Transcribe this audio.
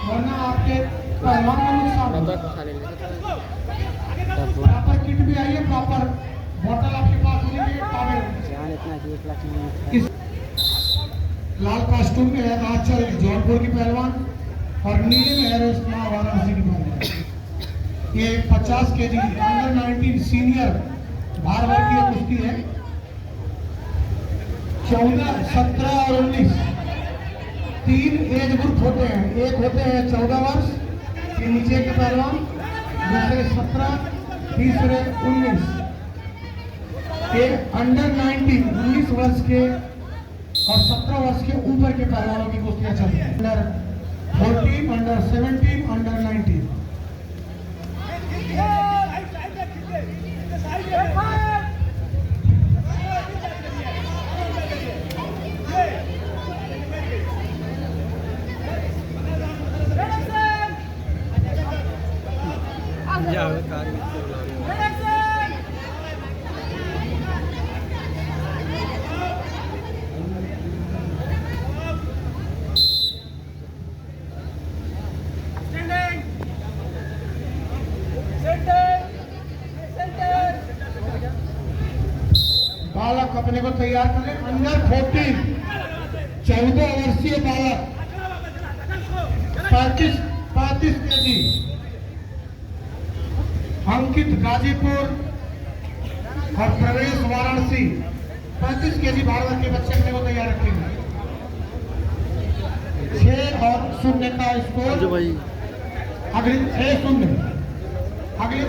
वरना आपके पहलवान को नुकसान होगा। प्रॉपर किट भी आई है, प्रॉपर बोतल आपके पास होनी चाहिए, टॉवल। इस लाल कॉस्ट्यूम में है आंचल जौनपुर की पहलवान और नीले में है रेशमा वाराणसी की पहलवान। ये 50 केजी अंडर 19 सीनियर भार वर्ग की कुश्ती है। 14, 17 और 19 तीन एज ग्रुप होते हैं। एक होते हैं 14 वर्ष के नीचे के पहलवान, दूसरे 17, तीसरे 19। ये अंडर 19 19 वर्ष के और 17 वर्ष के ऊपर के पहलवानों की कुश्तियां चलती हैं। Under 14, under 17, under 19। बालक अपने को तैयार कर ले। अंडर 14 14 वर्षीय बालक 35 केजी अंकित गाजीपुर और प्रवेश वाराणसी 35 केजी भारत के बच्चे अपने को तैयार रखेंगे। 6 और 0 का स्कोर। अगले 6-0 अगले